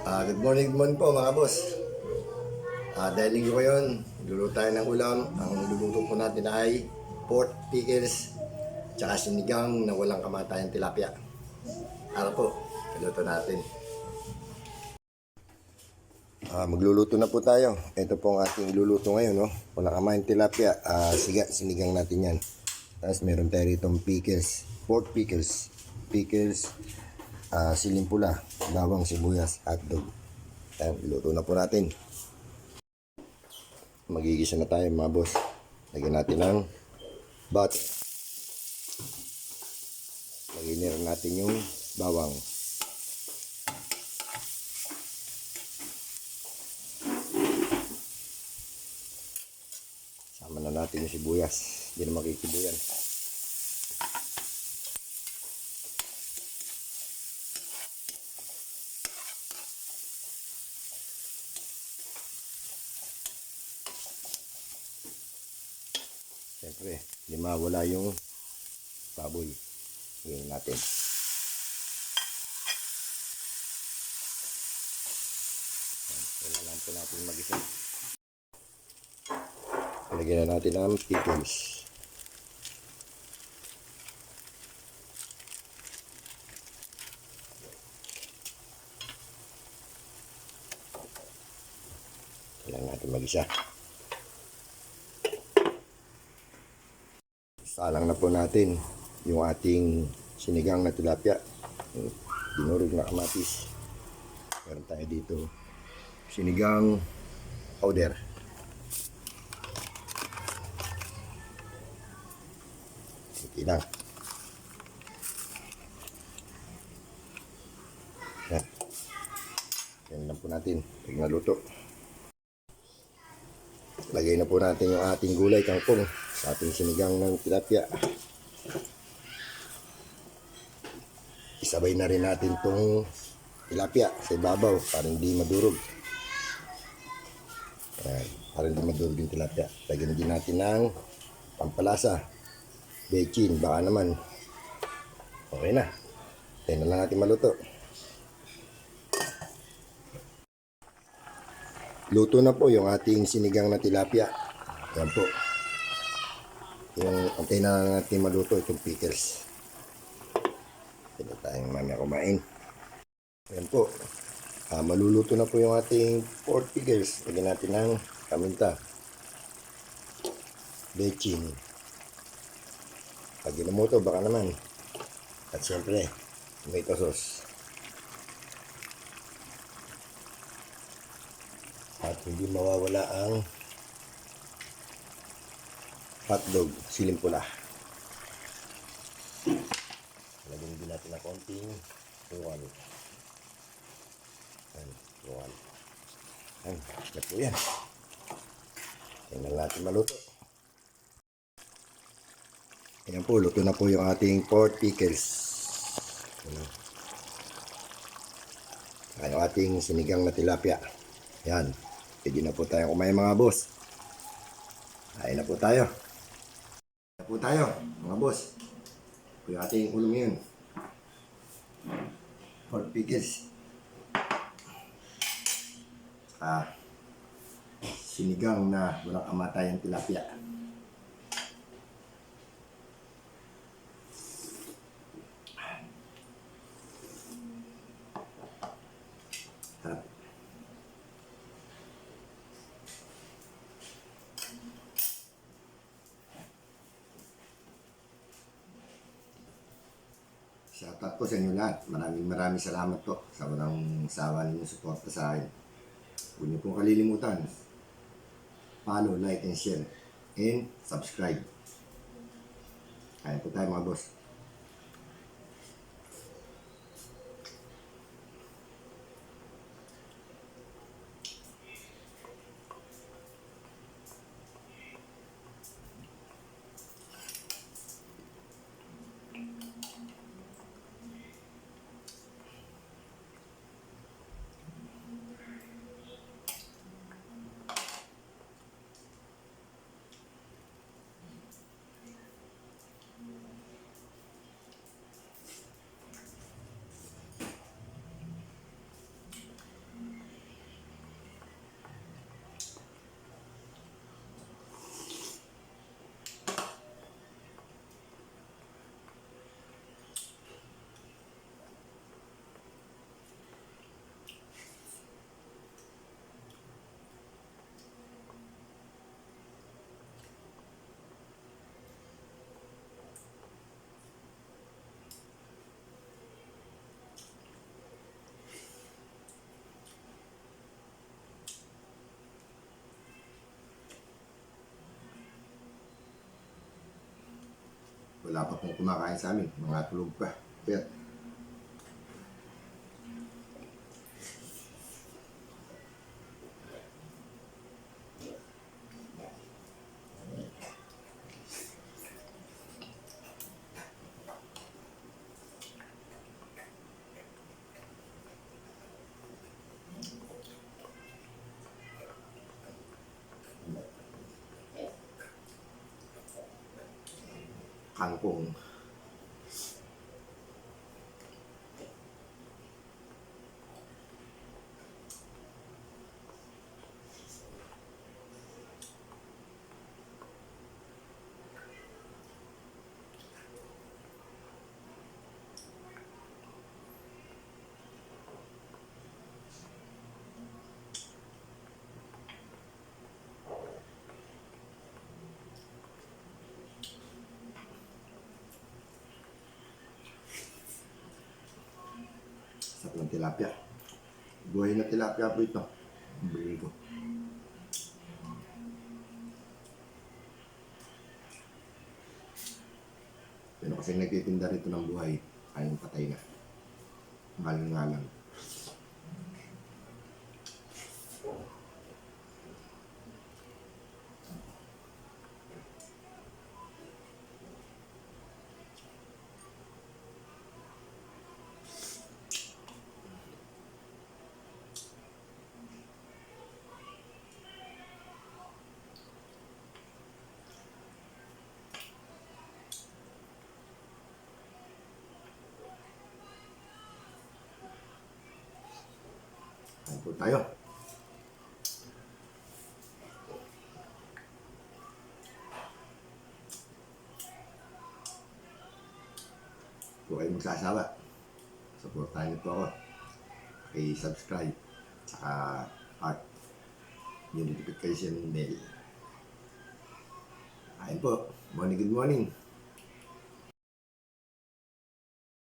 Good morning po mga boss. Dahil linggo ngayon, luluto tayo ng ulam. Ang luluto po natin ay pork pickles tsaka sinigang na walang kamatayang tilapia. Tara po, luluto natin. Magluluto na po tayo. Ito po ang ating iluluto ngayon, no? Walang kamatayang tilapia. Sinigang natin yan. Tapos meron tayo ritong pickles, pork pickles, siling pula, bawang, sibuyas, hotdog. Ayan, luto na po natin. Magigisa na tayo mga boss. Lagyan natin ng butter. Lagyan na natin yung bawang. Sama na natin yung sibuyas. Hindi na makikibuyan. Siyempre, hindi mawala yung baboy. Hingin natin. Wala lang po natin mag-isa. Lagyan na natin ang pickles. Kailangan natin mag-isa. Salang na po natin yung ating sinigang na tilapia, dinurog na kamatis. Meron tayo dito sinigang powder. Ito lang. Yan lang po natin pag naluto. Lagay na po natin yung ating gulay kangkong sa ating sinigang ng tilapia. Isabay na rin natin itong tilapia sa ibabaw para hindi madurog. Ayan, para hindi madurog yung tilapia. Lagyan din natin ng pampalasa, bechin, baka naman. Okay na. Tayo na lang natin maluto. Luto na po yung ating sinigang na tilapia. Ayan po. Yung antay na natin maluto itong pickles. Pwede tayong mamaya kumain. Ayan po. Maluluto na po yung ating pork pickles. Lagyan natin ng paminta, bechin, pag ginamoto baka naman, at syempre tomato sauce. At hindi mawawala ang hotdog, siling pula. Lagyan din natin ng konting tuwan. Tuwan. Ayan, na po yan. Tingnan natin maluto. Ayan po, luto na po yung ating pork pickles. Ayan yung ating sinigang na tilapia. Ayan, pwede na po tayo kumain mga boss. Kain na po tayo. Kain na po tayo mga boss. Ito yung ating ulam ngayon. Pork pickles. Sinigang na walang kamatayang tilapia. Sarap. Shoutout po sa inyo lahat. Maraming salamat po sa walang sawa ninyong suporta sa akin. Huwag niyo pong kalilimutan. Follow, like, and share. And subscribe. Kaya po tayo mga boss. Wala pa pong kumakain sa amin. Mga tulog pa. Kaya, kangkong. Sarap ng tilapia. Buhay na tilapia po ito. Ang bili ko. Pero kasi nagtitinda rito ng buhay, ayong patay na. Mahal nga lang. Kain po tayo. Huwag kayong magsasawa. Supportahan niyo po ako. I-subscribe. Saka at yung notification bell. Ayun po. Morning, good morning.